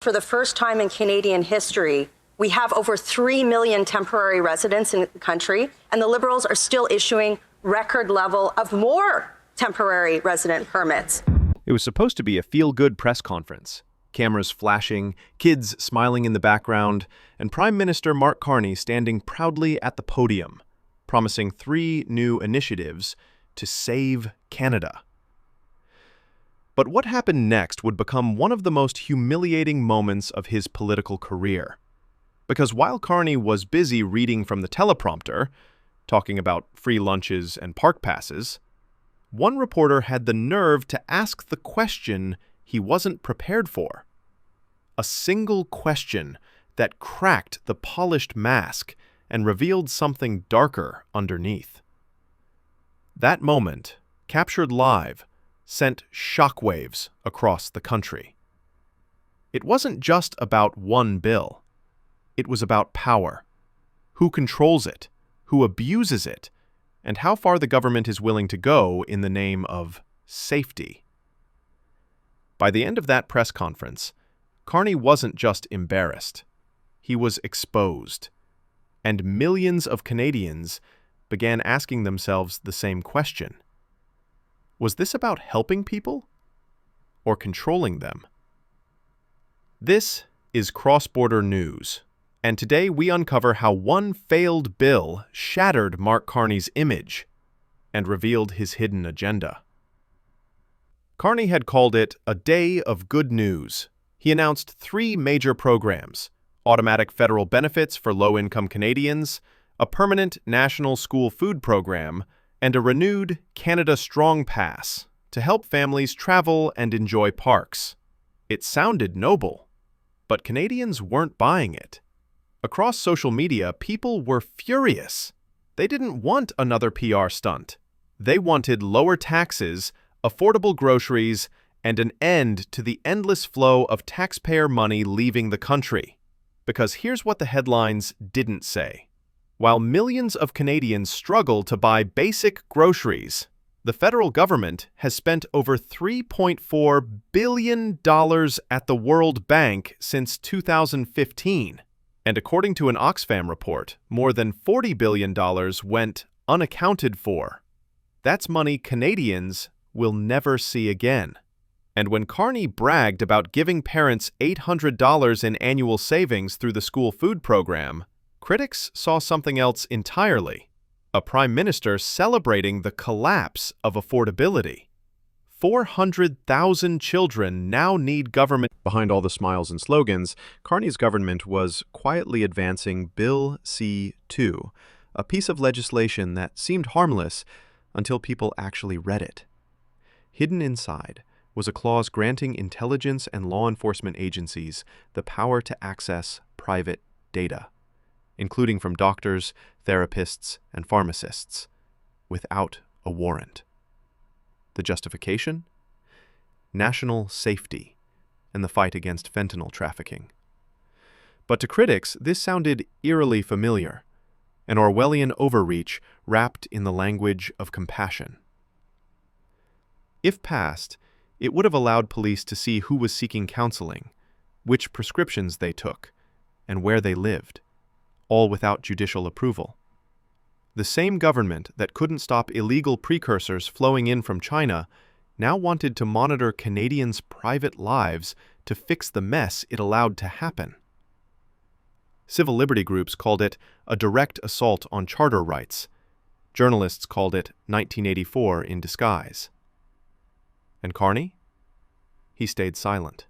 For the first time in Canadian history, we have over 3 million temporary residents in the country, and the Liberals are still issuing record level of more temporary resident permits. It was supposed to be a feel-good press conference. Cameras flashing, kids smiling in the background, and Prime Minister Mark Carney standing proudly at the podium, promising 3 new initiatives to save Canada. But what happened next would become one of the most humiliating moments of his political career. Because while Carney was busy reading from the teleprompter, talking about free lunches and park passes, one reporter had the nerve to ask the question he wasn't prepared for. A single question that cracked the polished mask and revealed something darker underneath. That moment, captured live, sent shockwaves across the country. It wasn't just about one bill. It was about power, who controls it, who abuses it, and how far the government is willing to go in the name of safety. By the end of that press conference, Carney wasn't just embarrassed. He was exposed. And millions of Canadians began asking themselves the same question. Was this about helping people or controlling them? This is Cross-Border News, and today we uncover how one failed bill shattered Mark Carney's image and revealed his hidden agenda. Carney had called it a day of good news. He announced 3 major programs: automatic federal benefits for low-income Canadians, a permanent national school food program, and a renewed Canada Strong Pass to help families travel and enjoy parks. It sounded noble, but Canadians weren't buying it. Across social media, people were furious. They didn't want another PR stunt. They wanted lower taxes, affordable groceries, and an end to the endless flow of taxpayer money leaving the country. Because here's what the headlines didn't say. While millions of Canadians struggle to buy basic groceries, the federal government has spent over $3.4 billion at the World Bank since 2015. And according to an Oxfam report, more than $40 billion went unaccounted for. That's money Canadians will never see again. And when Carney bragged about giving parents $800 in annual savings through the school food program, critics saw something else entirely: a prime minister celebrating the collapse of affordability. 400,000 children now need government. Behind all the smiles and slogans, Carney's government was quietly advancing Bill C-2, a piece of legislation that seemed harmless until people actually read it. Hidden inside was a clause granting intelligence and law enforcement agencies the power to access private data, including from doctors, therapists, and pharmacists, without a warrant. The justification? National safety and the fight against fentanyl trafficking. But to critics, this sounded eerily familiar, an Orwellian overreach wrapped in the language of compassion. If passed, it would have allowed police to see who was seeking counseling, which prescriptions they took, and where they lived, all without judicial approval. The same government that couldn't stop illegal precursors flowing in from China now wanted to monitor Canadians' private lives to fix the mess it allowed to happen. Civil liberty groups called it a direct assault on charter rights. Journalists called it 1984 in disguise. And Carney? He stayed silent.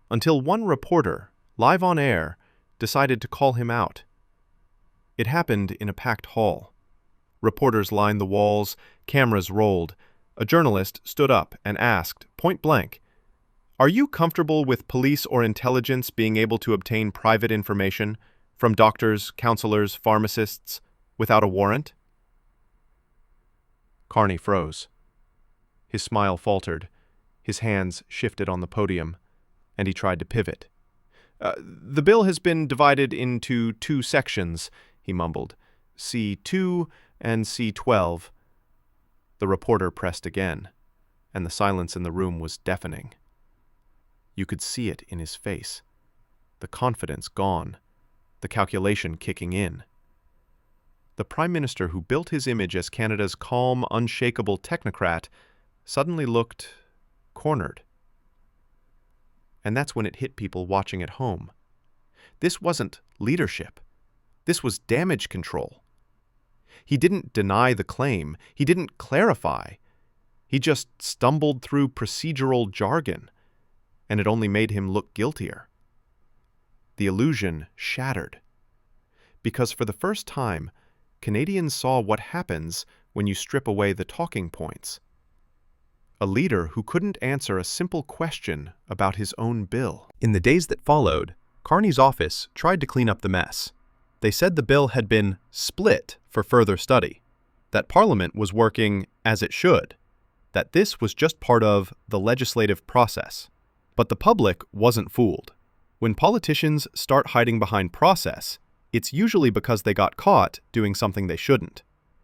Until one reporter, live on air, decided to call him out. It happened in a packed hall. Reporters lined the walls, cameras rolled. A journalist stood up and asked, point blank, "Are you comfortable with police or intelligence being able to obtain private information from doctors, counselors, pharmacists, without a warrant?" Carney froze. His smile faltered, his hands shifted on the podium, and he tried to pivot. The bill has been divided into 2 sections, he mumbled, C2 and C12. The reporter pressed again, and the silence in the room was deafening. You could see it in his face. The confidence gone, the calculation kicking in. The Prime Minister who built his image as Canada's calm, unshakable technocrat suddenly looked cornered. And that's when it hit people watching at home. This wasn't leadership. This was damage control. He didn't deny the claim. He didn't clarify. He just stumbled through procedural jargon, and it only made him look guiltier. The illusion shattered. Because for the first time, Canadians saw what happens when you strip away the talking points. A leader who couldn't answer a simple question about his own bill. In the days that followed, Carney's office tried to clean up the mess. They said the bill had been split for further study, that Parliament was working as it should, that this was just part of the legislative process. But the public wasn't fooled. When politicians start hiding behind process, it's usually because they got caught doing something they shouldn't.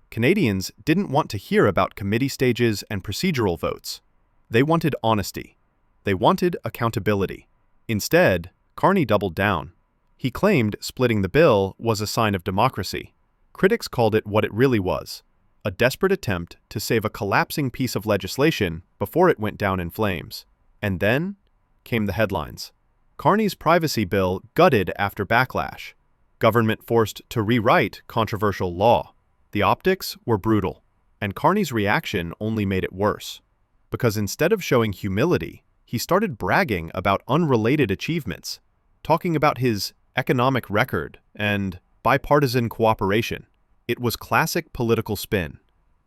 Canadians didn't want to hear about committee stages and procedural votes. They wanted honesty. They wanted accountability. Instead, Carney doubled down. He claimed splitting the bill was a sign of democracy. Critics called it what it really was, a desperate attempt to save a collapsing piece of legislation before it went down in flames. And then came the headlines. Carney's privacy bill gutted after backlash. Government forced to rewrite controversial law. The optics were brutal, and Carney's reaction only made it worse. Because instead of showing humility, he started bragging about unrelated achievements, talking about his economic record and bipartisan cooperation. It was classic political spin,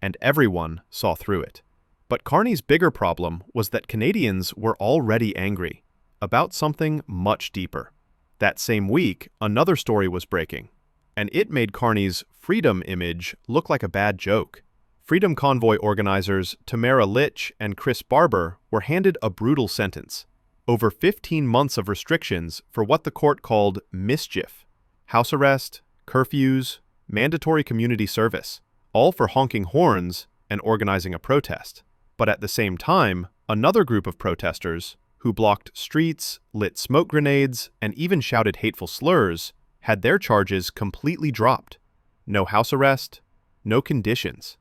and everyone saw through it. But Carney's bigger problem was that Canadians were already angry about something much deeper. That same week, another story was breaking, and it made Carney's freedom image look like a bad joke. Freedom Convoy organizers Tamara Litch and Chris Barber were handed a brutal sentence. Over 15 months of restrictions for what the court called mischief. House arrest, curfews, mandatory community service, all for honking horns and organizing a protest. But at the same time, another group of protesters, who blocked streets, lit smoke grenades, and even shouted hateful slurs, had their charges completely dropped. No house arrest, no conditions,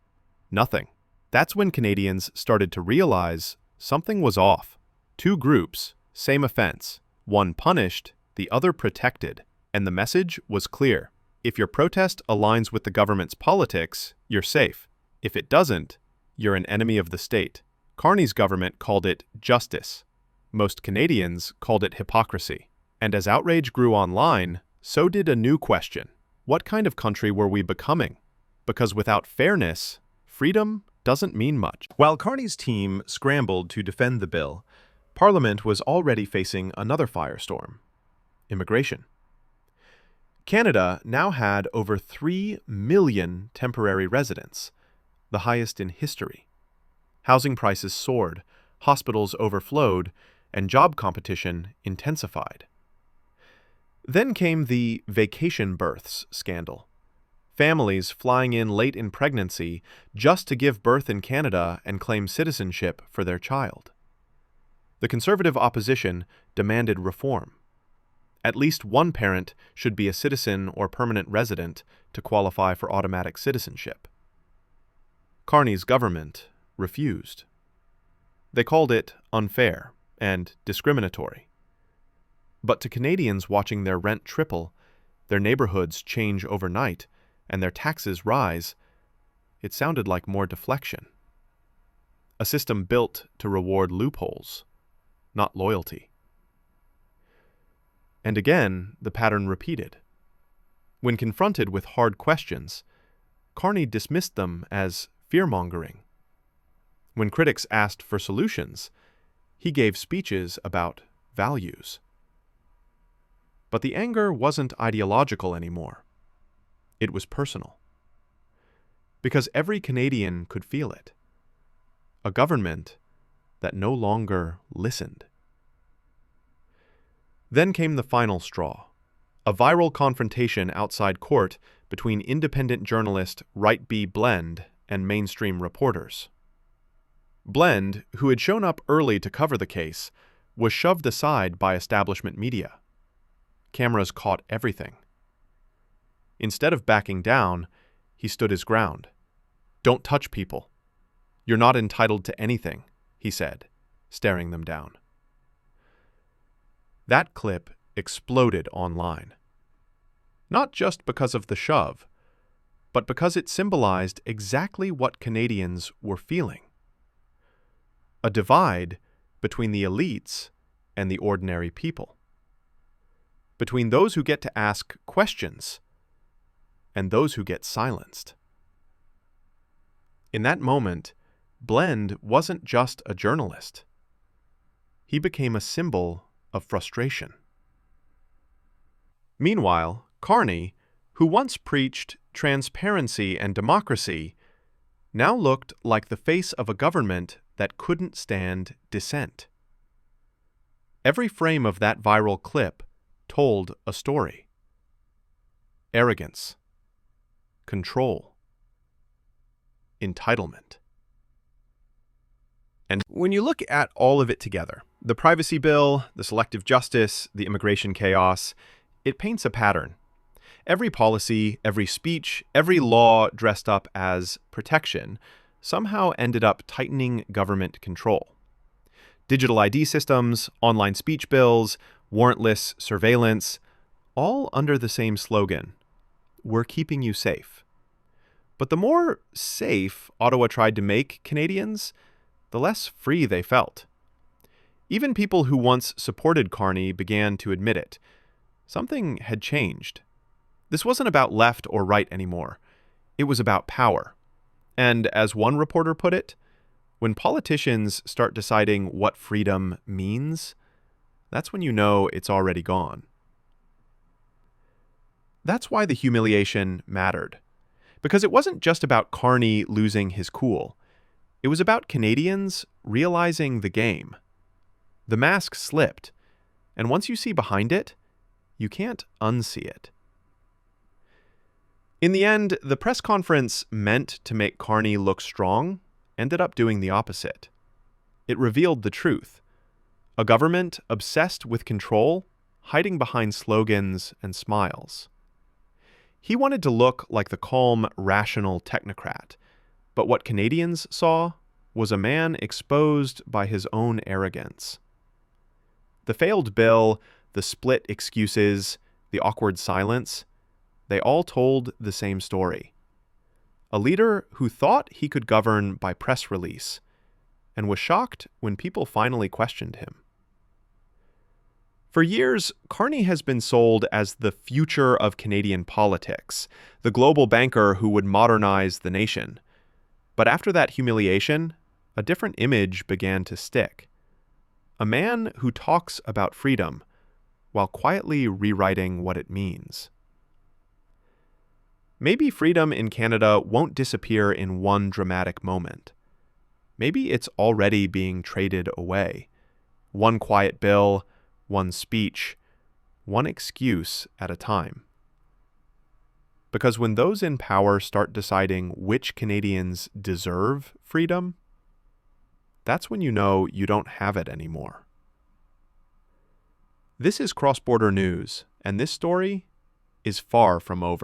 nothing. That's when Canadians started to realize something was off. Two groups, same offense, one punished, the other protected, and the message was clear. If your protest aligns with the government's politics, you're safe. If it doesn't, you're an enemy of the state. Carney's government called it justice. Most Canadians called it hypocrisy. And as outrage grew online, so did a new question. What kind of country were we becoming? Because without fairness, freedom doesn't mean much. While Carney's team scrambled to defend the bill, Parliament was already facing another firestorm: immigration. Canada now had over 3 million temporary residents, the highest in history. Housing prices soared, hospitals overflowed, and job competition intensified. Then came the vacation births scandal. Families flying in late in pregnancy just to give birth in Canada and claim citizenship for their child. The Conservative opposition demanded reform. At least one parent should be a citizen or permanent resident to qualify for automatic citizenship. Carney's government refused. They called it unfair and discriminatory. But to Canadians watching their rent triple, their neighborhoods change overnight, and their taxes rise, it sounded like more deflection. A system built to reward loopholes, not loyalty. And again, the pattern repeated. When confronted with hard questions, Carney dismissed them as fear-mongering. When critics asked for solutions, he gave speeches about values. But the anger wasn't ideological anymore. It was personal. Because every Canadian could feel it. A government that no longer listened. Then came the final straw, a viral confrontation outside court between independent journalist Right B. Blend and mainstream reporters. Blend, who had shown up early to cover the case, was shoved aside by establishment media. Cameras caught everything. Instead of backing down, he stood his ground. "Don't touch people. You're not entitled to anything," he said, staring them down. That clip exploded online. Not just because of the shove, but because it symbolized exactly what Canadians were feeling. A divide between the elites and the ordinary people. Between those who get to ask questions and those who get silenced. In that moment, Blend wasn't just a journalist. He became a symbol of frustration. Meanwhile, Carney, who once preached transparency and democracy, now looked like the face of a government that couldn't stand dissent. Every frame of that viral clip told a story. Arrogance, control, entitlement. And when you look at all of it together, the privacy bill, the selective justice, the immigration chaos, it paints a pattern. Every policy, every speech, every law dressed up as protection somehow ended up tightening government control. Digital ID systems, online speech bills, warrantless surveillance, all under the same slogan, "We're keeping you safe." But the more safe Ottawa tried to make Canadians, the less free they felt. Even people who once supported Carney began to admit it. Something had changed. This wasn't about left or right anymore. It was about power. And as one reporter put it, when politicians start deciding what freedom means, that's when you know it's already gone. That's why the humiliation mattered. Because it wasn't just about Carney losing his cool. It was about Canadians realizing the game. The mask slipped, and once you see behind it, you can't unsee it. In the end, the press conference meant to make Carney look strong ended up doing the opposite. It revealed the truth. A government obsessed with control, hiding behind slogans and smiles. He wanted to look like the calm, rational technocrat, but what Canadians saw was a man exposed by his own arrogance. The failed bill, the split excuses, the awkward silence, they all told the same story. A leader who thought he could govern by press release and was shocked when people finally questioned him. For years, Carney has been sold as the future of Canadian politics, the global banker who would modernize the nation. But after that humiliation, a different image began to stick. A man who talks about freedom while quietly rewriting what it means. Maybe freedom in Canada won't disappear in one dramatic moment. Maybe it's already being traded away. One quiet bill, one speech, one excuse at a time. Because when those in power start deciding which Canadians deserve freedom, that's when you know you don't have it anymore. This is Cross-Border News, and this story is far from over.